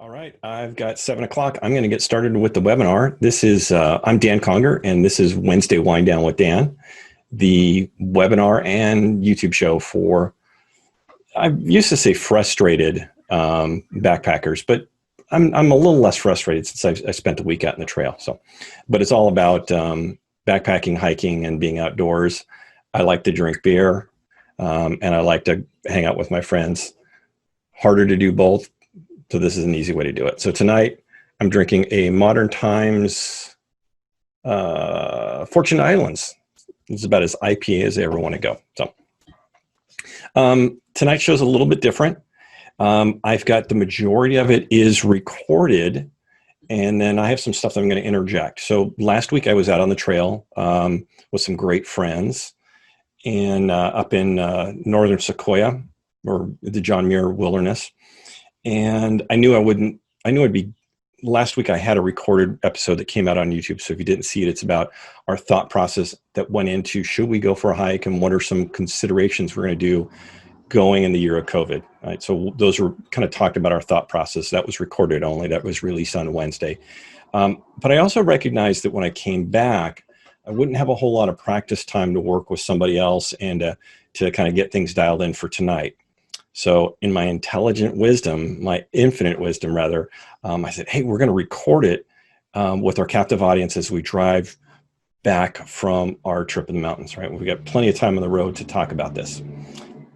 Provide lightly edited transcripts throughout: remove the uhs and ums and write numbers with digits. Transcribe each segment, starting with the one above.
All right, I've got 7 o'clock. I'm going to get started with the webinar. I'm Dan Conger, and this is Wednesday Wind Down with Dan, the webinar and YouTube show for, I used to say frustrated backpackers, but I'm a little less frustrated since I spent a week out in the trail. But it's all about backpacking, hiking, and being outdoors. I like to drink beer, and I like to hang out with my friends. Harder to do both. So this is an easy way to do it. So tonight I'm drinking a Modern Times Fortune Islands. It's about as IPA as I ever want to go. So tonight's show's a little bit different. I've got the majority of it is recorded, and then I have some stuff that I'm going to interject. So last week I was out on the trail with some great friends and up in northern Sequoia, or the John Muir Wilderness. And I knew it'd be, last week I had a recorded episode that came out on YouTube. So if you didn't see it, it's about our thought process that went into, should we go for a hike, and what are some considerations we're going to do going in the year of COVID, right? So those were kind of talked about our thought process. That was recorded only. That was released on Wednesday. But I also recognized that when I came back, I wouldn't have a whole lot of practice time to work with somebody else and to kind of get things dialed in for tonight. So in my intelligent wisdom, my infinite wisdom rather, I said, hey, we're going to record it with our captive audience as we drive back from our trip in the mountains, right? We've got plenty of time on the road to talk about this.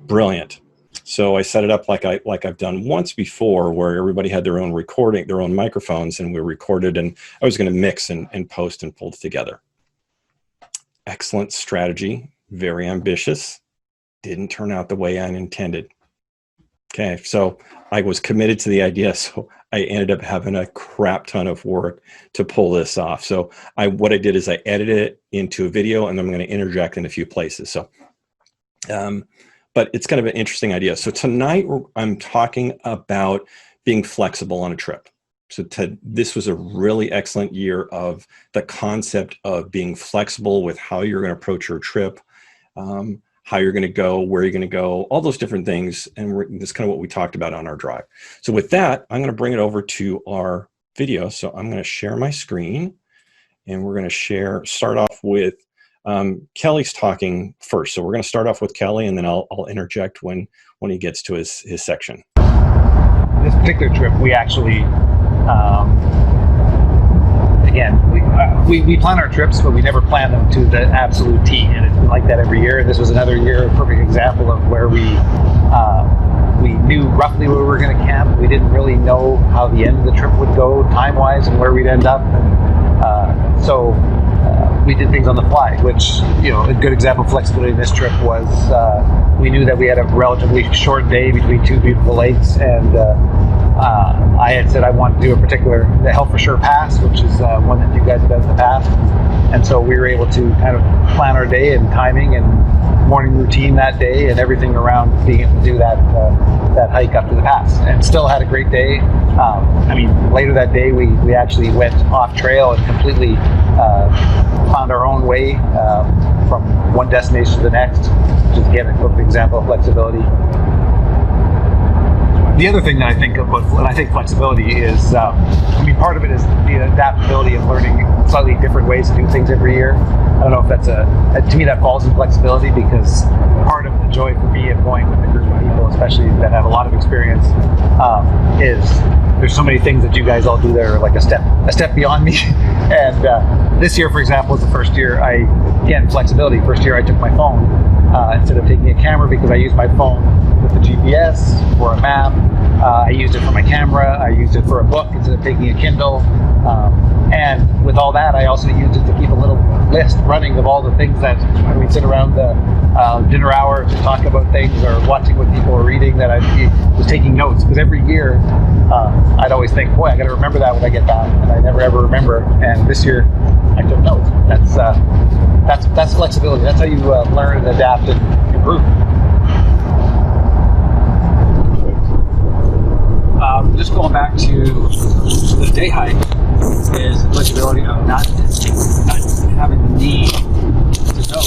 Brilliant. So I set it up like I've done once before, where everybody had their own recording, their own microphones, and we recorded, and I was going to mix and post and pull it together. Excellent strategy, very ambitious. Didn't turn out the way I intended. Okay, so I was committed to the idea, so I ended up having a crap ton of work to pull this off. So what I did is I edited it into a video, and I'm going to interject in a few places. So, but it's kind of an interesting idea. So tonight I'm talking about being flexible on a trip. So this was a really excellent year of the concept of being flexible with how you're going to approach your trip. How you're going to go, where you're going to go, all those different things. And that's kind of what we talked about on our drive. So with that, I'm going to bring it over to our video. So I'm going to share my screen, and we're going to start off with Kelly's talking first. So we're going to start off with Kelly, and then I'll interject when he gets to his section. This particular trip, we actually, again, we plan our trips, but we never plan them to the absolute T, and it's been like that every year. And this was another year, a perfect example of where we knew roughly where we were going to camp. We didn't really know how the end of the trip would go time-wise and where we'd end up, and so we did things on the fly. Which, a good example of flexibility in this trip was we knew that we had a relatively short day between two beautiful lakes, and I had said I wanted to do the Hell for Sure Pass, which is one that you guys have done in the past. And so we were able to kind of plan our day and timing and morning routine that day and everything around being able to do that hike up to the pass, and still had a great day. Later that day we actually went off trail and completely found our own way from one destination to the next, which is again a perfect example of flexibility. The other thing that I think about when I think flexibility is, part of it is the adaptability of learning slightly different ways to do things every year. I don't know if that's to me that falls in flexibility, because part of the joy for me of going with a group of people, especially that have a lot of experience, is there's so many things that you guys all do that are like a step beyond me. And this year, for example, is the first year flexibility. First year I took my phone instead of taking a camera, because I used my phone with the GPS for a map. I used it for my camera. I used it for a book instead of taking a Kindle. And with all that, I also used it to keep a little list running of all the things that when we sit around the dinner hour to talk about things, or watching what people are reading, that I was taking notes. Because every year I'd always think, boy, I got to remember that when I get back, and I never ever remember. And this year I took notes. That's flexibility. That's how you learn and adapt and improve. Just going back to the day hike, is the flexibility of not having the need to know.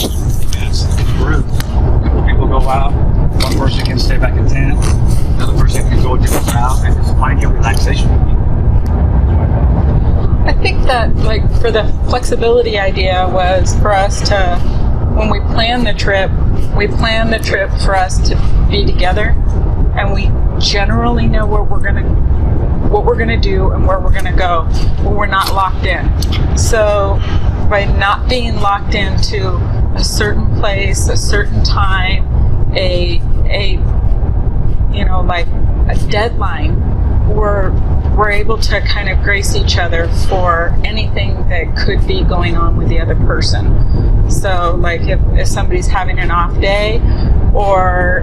It's in group. A couple of people go out, one person can stay back in tent, another person can go to the route and just find your relaxation. that, like, for the flexibility idea was for us to, when we plan the trip for us to be together, and we generally know what we're gonna do and where we're gonna go, but we're not locked in. So by not being locked into a certain place, a certain time, a like a deadline, we're able to kind of grace each other for anything that could be going on with the other person. So like if somebody's having an off day, or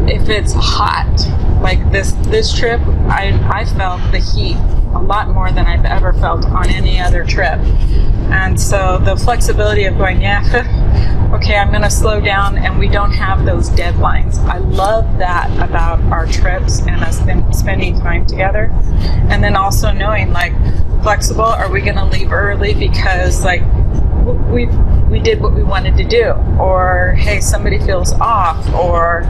if it's hot, like this trip, I felt the heat a lot more than I've ever felt on any other trip. And so the flexibility of going, okay, I'm going to slow down, and we don't have those deadlines. I love that about our trips and us spending time together. And then also knowing, like, flexible, are we going to leave early because, like, we did what we wanted to do, or hey, somebody feels off, or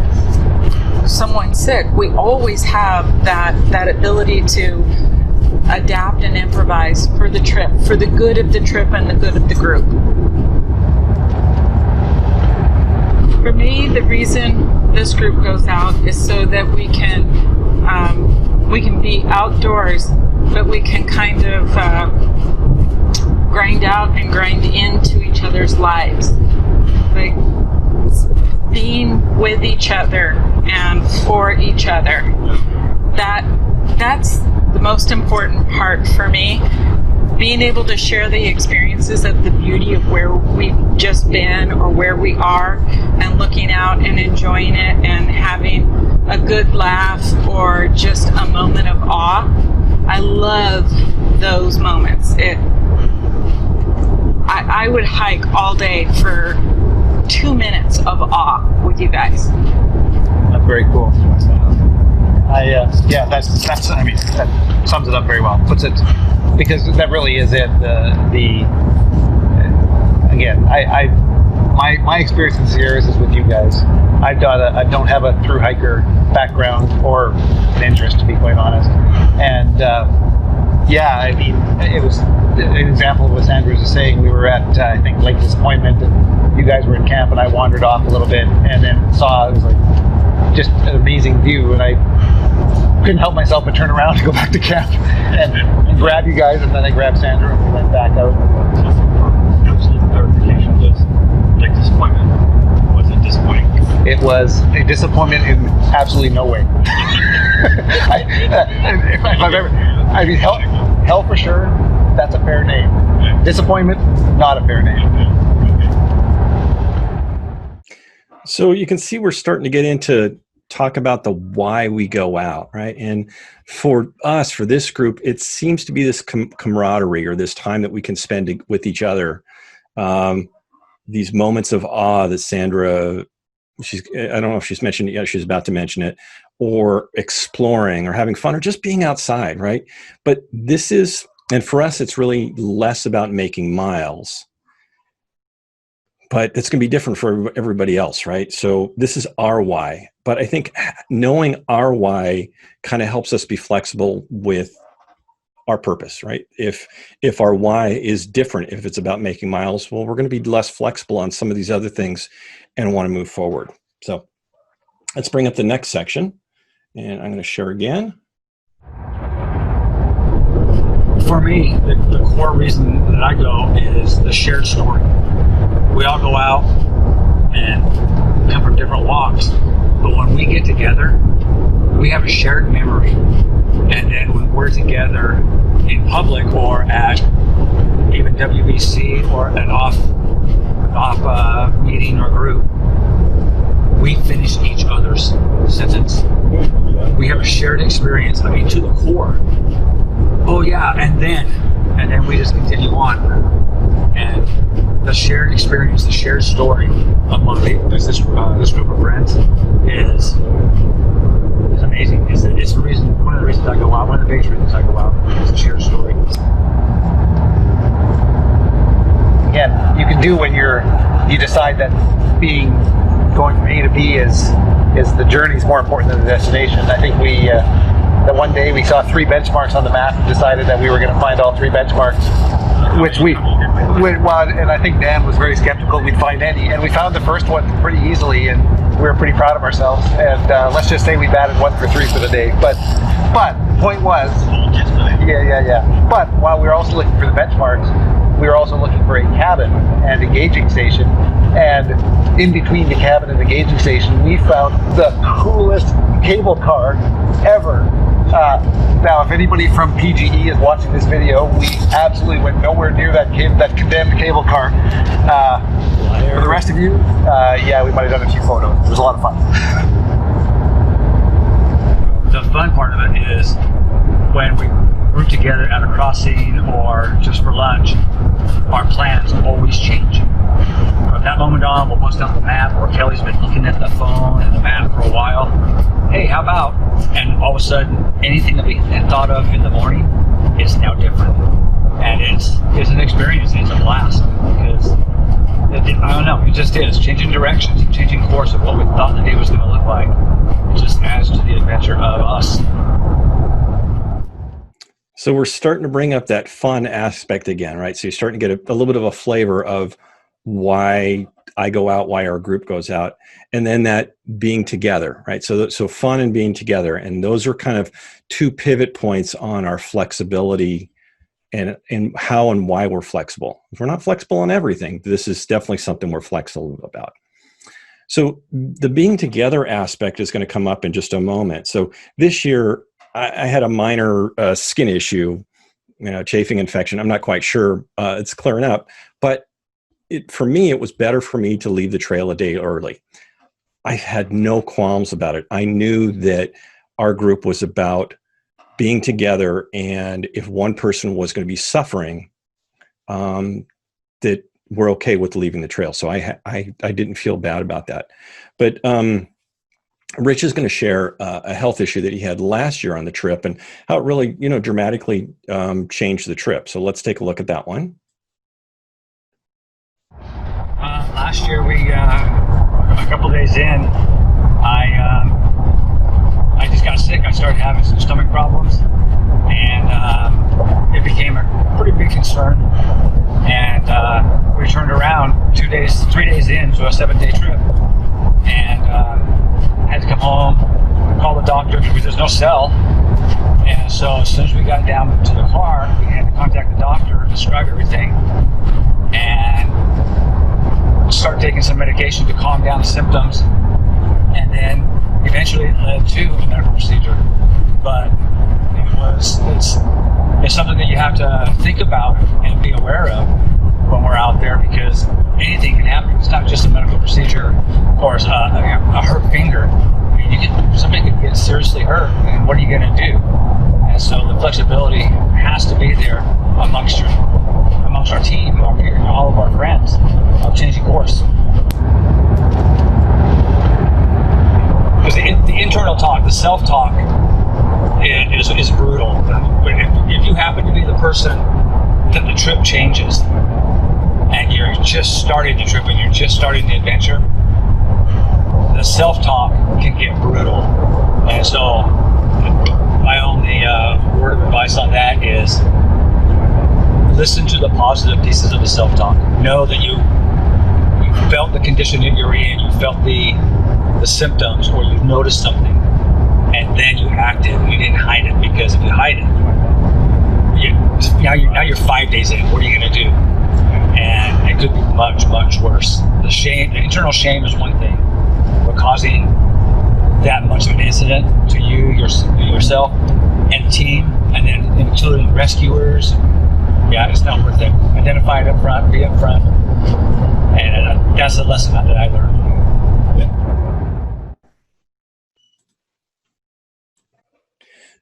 someone's sick. We always have that ability to adapt and improvise for the trip, for the good of the trip and the good of the group. For me, the reason this group goes out is so that we can be outdoors, but we can kind of grind out and grind into each other's lives. Like being with each other and for each other. That's the most important part for me. Being able to share the experiences of the beauty of where we've just been or where we are, and looking out and enjoying it and having a good laugh or just a moment of awe. I love those moments. I would hike all day for 2 minutes of awe with you guys. That's very cool. That sums it up very well. Puts it, because that really is it. My experience in Sierras is with you guys. I don't have a thru hiker background or an interest, to be quite honest. And it was an example of what Sandra was saying. We were at I think Lake Disappointment, and you guys were in camp, and I wandered off a little bit, and then saw it was like just an amazing view, and I couldn't help myself but turn around and go back to camp and grab you guys, and then I grabbed Sandra and we went back out. Absolute clarification, Lake Disappointment wasn't disappointing. It was a disappointment in absolutely no way. Hell for sure, that's a fair name. Disappointment, not a fair name. So you can see we're starting to get into talk about the why we go out, right? And for us, for this group, it seems to be this camaraderie, or this time that we can spend with each other. These moments of awe that Sandra, I don't know if she's mentioned it yet, she's about to mention it, or exploring or having fun or just being outside, right? But this is, and for us, it's really less about making miles, but it's going to be different for everybody else, right? So this is our why. But I think knowing our why kind of helps us be flexible with our purpose, right? If our why is different, if it's about making miles, well, we're going to be less flexible on some of these other things and want to move forward. So let's bring up the next section, and I'm going to share again. For me, the core reason that I go is the shared story. We all go out and come from different walks, but when we get together, we have a shared memory. And then when we're together in public or at even WBC or an off meeting or group, we finish each other's sentence. We have a shared experience, to the core. Oh yeah, and then we just continue on. And the shared experience, the shared story among this group of friends is amazing. It's the reason, one of the reasons I go out, one of the biggest reasons I go out is the shared story. Again, you can do when you decide that going from A to B is the journey is more important than the destination. I think we that one day we saw 3 benchmarks on the map and decided that we were going to find all 3 benchmarks, which well, and I think Dan was very skeptical we'd find any, and we found the first one pretty easily, and we were pretty proud of ourselves. And let's just say we batted 1 for 3 for the day. But point was, yeah. But while we were also looking for the benchmarks, we were also looking for a cabin and a gauging station. And in between the cabin and the gauging station, we found the coolest cable car ever. Now, if anybody from PGE is watching this video, we absolutely went nowhere near that condemned cable car. For the rest of you, yeah, we might have done a few photos. It was a lot of fun. The fun part of it is when we group together at a crossing or just for lunch, our plans always change. From that moment on, we'll post out the map, or Kelly's been looking at the phone and the map for a while. Hey, how about? And all of a sudden, anything that we had thought of in the morning is now different. And it's an experience, it's a blast, because I don't know, it just is. Changing directions, changing course of what we thought the day was going to look like. It just adds to the adventure of us. So we're starting to bring up that fun aspect again, right? So you're starting to get a little bit of a flavor of why I go out, why our group goes out, and then that being together, right? So fun and being together, and those are kind of 2 pivot points on our flexibility and how and why we're flexible. If we're not flexible on everything, this is definitely something we're flexible about. So the being together aspect is going to come up in just a moment. So this year, I had a minor skin issue, chafing infection. I'm not quite sure it's clearing up, but for me, it was better for me to leave the trail a day early. I had no qualms about it. I knew that our group was about being together, and if one person was going to be suffering, that we're okay with leaving the trail. So I didn't feel bad about that. But Rich is going to share a health issue that he had last year on the trip and how it really, dramatically changed the trip. So let's take a look at that one. Last year, a couple days in, I just got sick. I started having some stomach problems, and it became a pretty big concern. And we turned around 3 days into a 7-day trip, and had to come home, call the doctor because there's no cell. And so as soon as we got down to the car, we had to contact the doctor, describe everything, and start taking some medication to calm down the symptoms. And then eventually it led to a medical procedure. But it's something that you have to think about and be aware of when we're out there, because anything can happen. It's not just a medical procedure or a hurt finger. I mean, somebody could get seriously hurt, and what are you going to do? And so the flexibility has to be there amongst our team, all of our friends, of changing course. Because the internal talk, the self-talk, is brutal. If you happen to be the person that the trip changes, and you're just starting the trip and you're just starting the adventure, the self-talk can get brutal. And so my only word of advice on that is listen to the positive pieces of the self-talk. Know that you felt the condition that you're in, you felt the symptoms, or you noticed something, and then you acted. You didn't hide it, because if you hide it, now you're 5 days in. What are you going to do? And it could be much, much worse. The internal shame is one thing, but causing that much of an incident to you, yourself, and the team, and then including rescuers, it's not worth it. Identify it up front, be up front, and that's the lesson that I learned.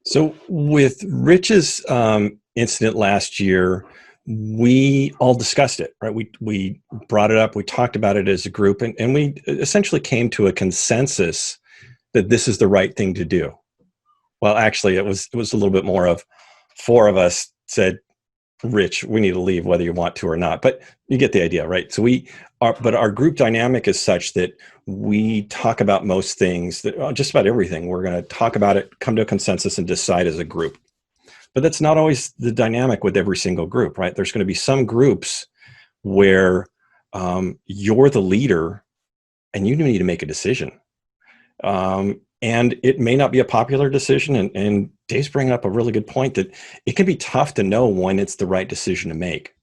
So with Rich's incident last year, we all discussed it, right? We brought it up, we talked about it as a group, and we essentially came to a consensus that this is the right thing to do. Well, actually, it was a little bit more of 4 of us said, Rich, we need to leave whether you want to or not, but you get the idea, right? So but our group dynamic is such that we talk about most things, that just about everything. We're going to talk about it, come to a consensus, and decide as a group. But that's not always the dynamic with every single group, right? There's going to be some groups where you're the leader and you need to make a decision. And it may not be a popular decision. And Dave's bringing up a really good point that it can be tough to know when it's the right decision to make.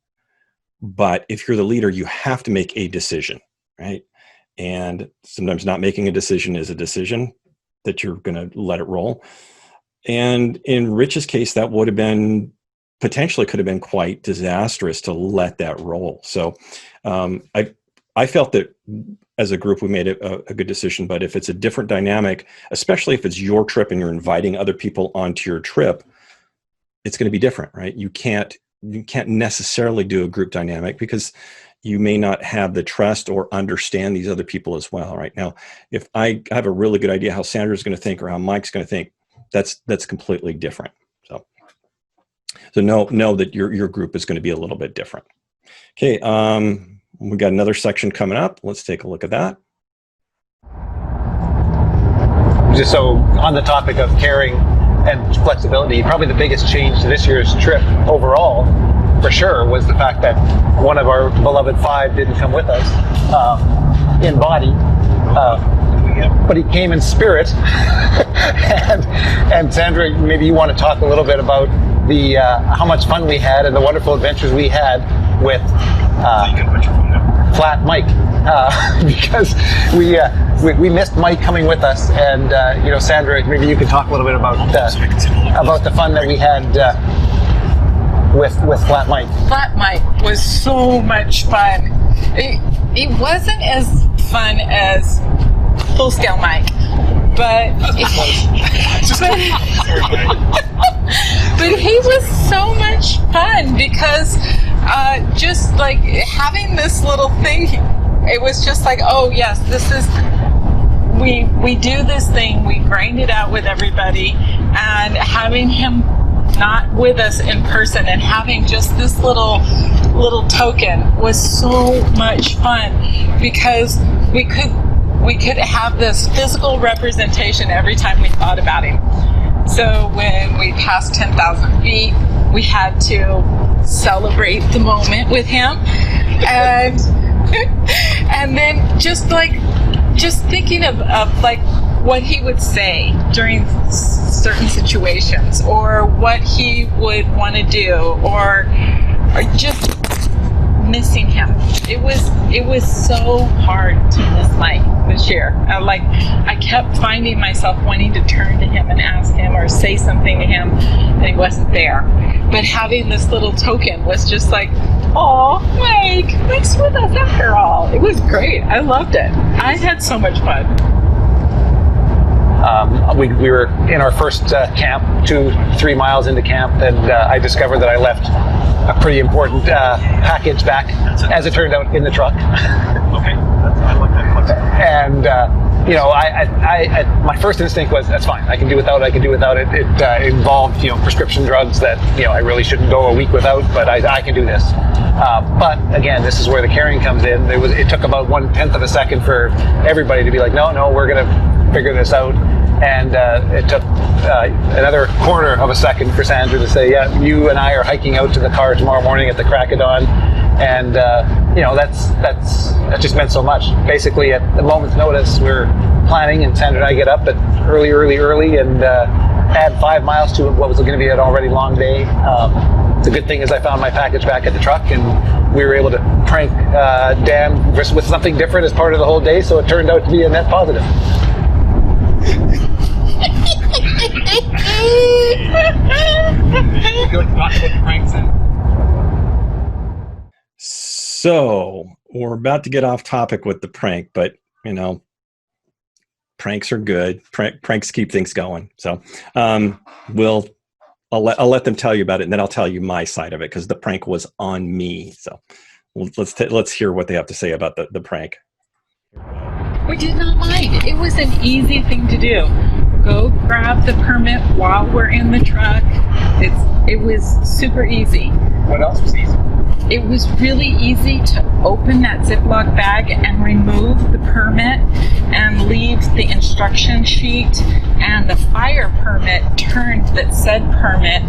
But if you're the leader, you have to make a decision, right? And sometimes not making a decision is a decision that you're going to let it roll. And in Rich's case, that would have been potentially could have been quite disastrous to let that roll. So I felt that as a group, we made a good decision. But if it's a different dynamic, especially if it's your trip and you're inviting other people onto your trip, it's going to be different, right? You can't necessarily do a group dynamic because you may not have the trust or understand these other people as well, right? Now, if I have a really good idea how Sandra's going to think or how Mike's going to think, that's completely different. So know that your group is going to be a little bit different. Okay. We got another section coming up. Let's take a look at that. Just so on the topic of caring and flexibility, probably the biggest change to this year's trip overall, for sure, was the fact that one of our beloved 5 didn't come with us in body, but he came in spirit. and Sandra, maybe you want to talk a little bit about the how much fun we had and the wonderful adventures we had with Flat Mike, because we missed Mike coming with us, and Sandra, maybe you could talk a little bit about the fun that we had with Flat Mike. Flat Mike was so much fun. It wasn't as fun as Full Scale Mike, but he was so much fun because just like having this little thing, it was just like, oh yes, this is, we do this thing, we grind it out with everybody, and having him not with us in person and having just this little token was so much fun because we could have this physical representation every time we thought about him. So when we passed 10,000 feet, we had to celebrate the moment with him, and then just thinking of like what he would say during certain situations, or what he would want to do, or just missing him. It was so hard to miss Mike this year. I kept finding myself wanting to turn to him and ask him or say something to him, and he wasn't there. But having this little token was just like, oh, Mike's with us after all. It was great. I loved it. I had so much fun. We were in our first camp, 2-3 miles into camp, and I discovered that I left a pretty important package back, as it turned out, in the truck. Okay, I like that concept. And my first instinct was, that's fine, I can do without it. It involved prescription drugs that I really shouldn't go a week without, but I can do this. But again, this is where the caring comes in. It took about 1/10 of a second for everybody to be like, no, we're going to figure this out. And it took another quarter of a second for Sandra to say, yeah, you and I are hiking out to the car tomorrow morning at the crack of dawn. And that just meant so much. Basically, at a moment's notice, we're planning, and Sandra and I get up at early and add 5 miles to what was going to be an already long day. The good thing is I found my package back at the truck, and we were able to prank Dan with something different as part of the whole day, so it turned out to be a net positive. So we're about to get off topic with the prank, but pranks are good. Pranks keep things going. So I'll let them tell you about it, and then I'll tell you my side of it, because the prank was on me. So let's hear what they have to say about the prank. We did not mind. It was an easy thing to do. Go grab the permit while we're in the truck. It was super easy. What else was easy? It was really easy to open that Ziploc bag and remove the permit and leave the instruction sheet and the fire permit turned that said permit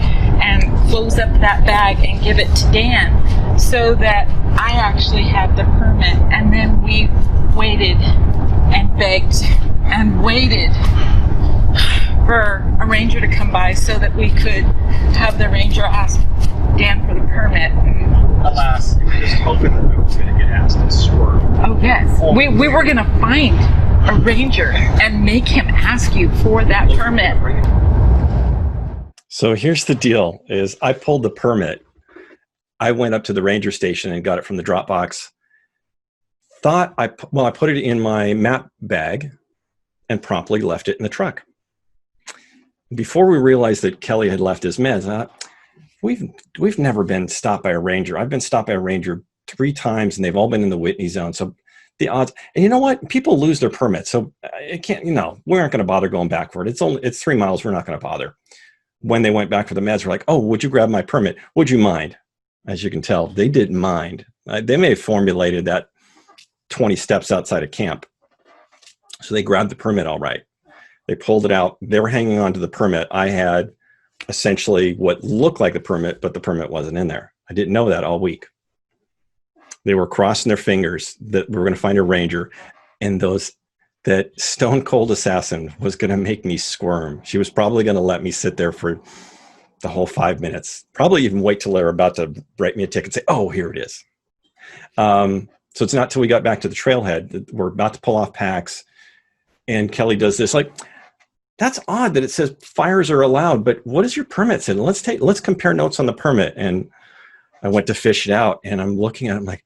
and close up that bag and give it to Dan so that I actually had the permit. And then we waited and begged and waited for a ranger to come by so that we could have the ranger ask Dan for the permit. Alas, we were just hoping that we was going to get asked to swerve. Oh yes, we were gonna find a ranger and make him ask you for that permit. So here's the deal: is I pulled the permit. I went up to the ranger station and got it from the drop box. I put it in my map bag and promptly left it in the truck. Before we realized that Kelly had left his meds, we've never been stopped by a ranger. I've been stopped by a ranger 3 times, and they've all been in the Whitney zone. So the odds, and you know what? People lose their permits, so it can't. We aren't going to bother going back for it. It's 3 miles. We're not going to bother. When they went back for the meds, we're like, oh, would you grab my permit? Would you mind? As you can tell, they didn't mind. They may have formulated that 20 steps outside of camp. So they grabbed the permit all right. They pulled it out. They were hanging on to the permit. I had essentially what looked like the permit, but the permit wasn't in there. I didn't know that all week. They were crossing their fingers that we were going to find a ranger, and that stone cold assassin was going to make me squirm. She was probably going to let me sit there for the whole 5 minutes, probably even wait till they're about to write me a ticket and say, oh, here it is. So it's not till we got back to the trailhead that we're about to pull off packs. And Kelly does this, like, that's odd that it says fires are allowed, but what does your permit say? Let's compare notes on the permit. And I went to fish it out, and I'm looking at it, I'm like,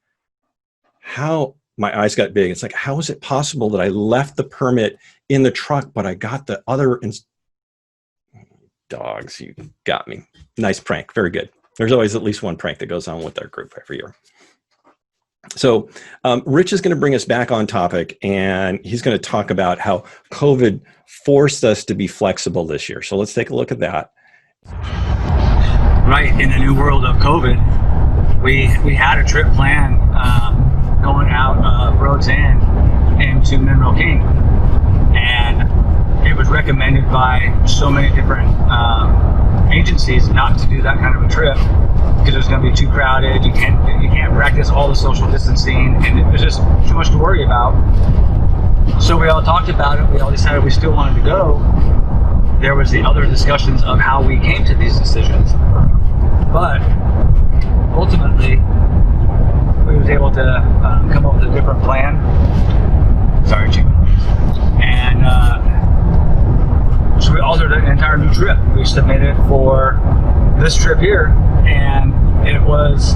how, my eyes got big. It's like, how is it possible that I left the permit in the truck, but I got the other dogs, you got me. Nice prank. Very good. There's always at least one prank that goes on with our group every year. So Rich is going to bring us back on topic, and he's going to talk about how COVID forced us to be flexible this year. So let's take a look at that. Right, in the new world of COVID, we had a trip planned going out Rhodes End into Mineral King, and it was recommended by so many different agencies not to do that kind of a trip because it was going to be too crowded. You can't practice all the social distancing, and it was just too much to worry about. So we all talked about it. We all decided we still wanted to go. There was the other discussions of how we came to these decisions, but ultimately we was able to come up with a different plan. Sorry, Chico. And so we altered an entire new trip. We submitted for this trip here, and it was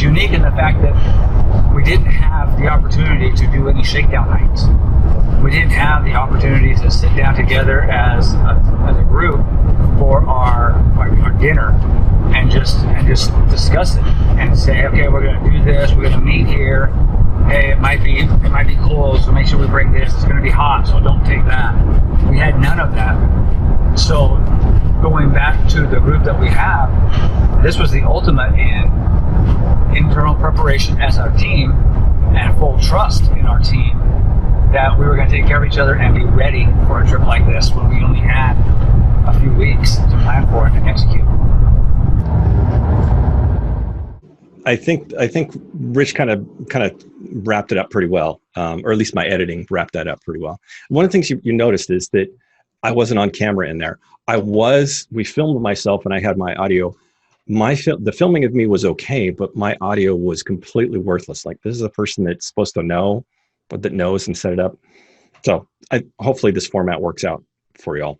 unique in the fact that we didn't have the opportunity to do any shakedown nights. We didn't have the opportunity to sit down together as a group for our dinner and just discuss it and say, okay, we're going to do this. We're going to meet here. Hey, it might be cold, so make sure we bring this. It's going to be hot, so don't take that. We had none of that. So going back to the group that we have, this was the ultimate in internal preparation as our team and full trust in our team that we were going to take care of each other and be ready for a trip like this when we only had a few weeks to plan for it and execute. I think Rich kind of wrapped it up pretty well, or at least my editing wrapped that up pretty well. One of the things you noticed is that I wasn't on camera in there. We filmed myself and I had my audio. The filming of me was okay, but my audio was completely worthless. Like, this is a person that's supposed to know, but that knows and set it up. So hopefully this format works out for y'all.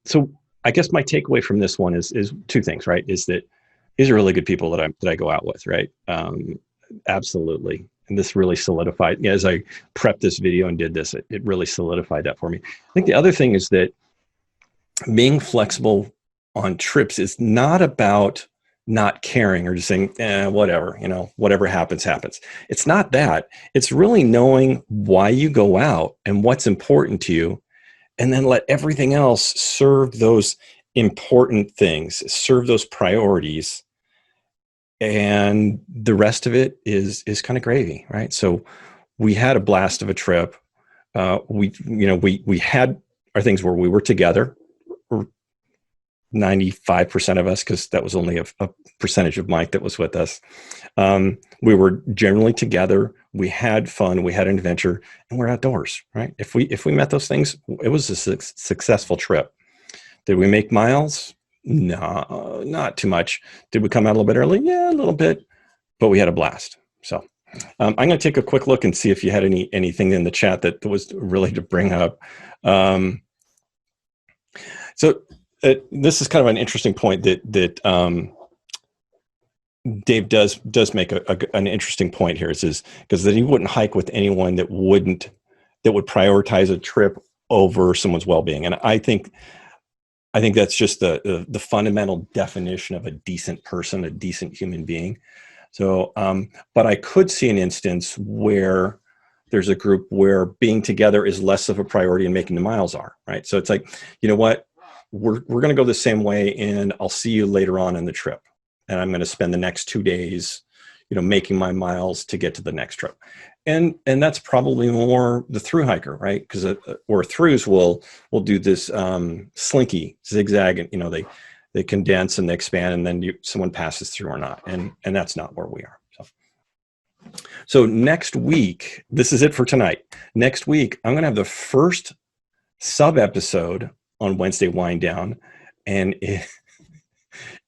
So I guess my takeaway from this one is 2 things, right? Is that these are really good people that I go out with, right? Absolutely. And this really solidified, as I prepped this video and did this, it really solidified that for me. I think the other thing is that being flexible on trips is not about not caring or just saying, whatever, whatever happens, happens. It's not that. It's really knowing why you go out and what's important to you, and then let everything else serve those important things, serve those priorities, and the rest of it is kind of gravy, right? So we had a blast of a trip. We had our things where we were together, 95% of us, because that was only a percentage of Mike that was with us. We were generally together. We had fun. We had an adventure, and we're outdoors, right? If we met those things, it was a successful trip. Did we make miles? No, not too much. Did we come out a little bit early? Yeah, a little bit, but we had a blast. So I'm going to take a quick look and see if you had anything in the chat that was really to bring up. This is kind of an interesting point that Dave does make an interesting point here. It says because that he wouldn't hike with anyone that would prioritize a trip over someone's well-being, and I think that's just the fundamental definition of a decent person, a decent human being. So, but I could see an instance where there's a group where being together is less of a priority and making the miles are, right? So it's like, you know what, we're going to go the same way, and I'll see you later on in the trip. And I'm going to spend the next 2 days, making my miles to get to the next trip. And that's probably more the through hiker, right? Because or throughs will do this slinky zigzag, and they condense and they expand, and then someone passes through or not, and that's not where we are. So next week, this is it for tonight. Next week, I'm going to have the first sub episode on Wednesday Wind Down, and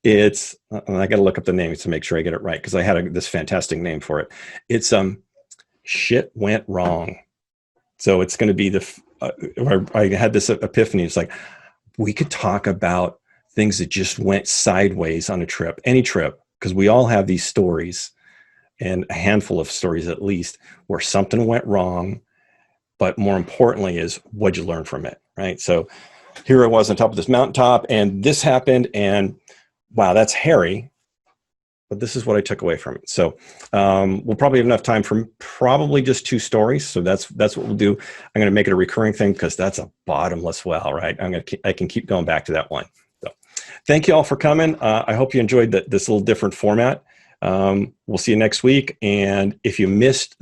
it's I got to look up the name to make sure I get it right, because I had this fantastic name for it. It's shit went wrong. So it's going to be I had this epiphany. It's like, we could talk about things that just went sideways on a trip, any trip, because we all have these stories, and a handful of stories at least, where something went wrong. But more importantly is, what'd you learn from it, right? So here I was on top of this mountaintop, and this happened, and wow, that's hairy. But this is what I took away from it. So we'll probably have enough time for probably just 2 stories. So that's what we'll do. I'm going to make it a recurring thing, because that's a bottomless well, right? I can keep going back to that one. So thank you all for coming. I hope you enjoyed this little different format. We'll see you next week. And if you missed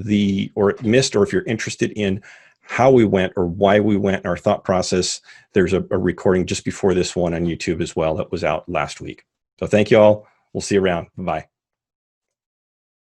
or if you're interested in how we went or why we went in our thought process, there's a recording just before this one on YouTube as well that was out last week. So thank you all. We'll see you around. Bye.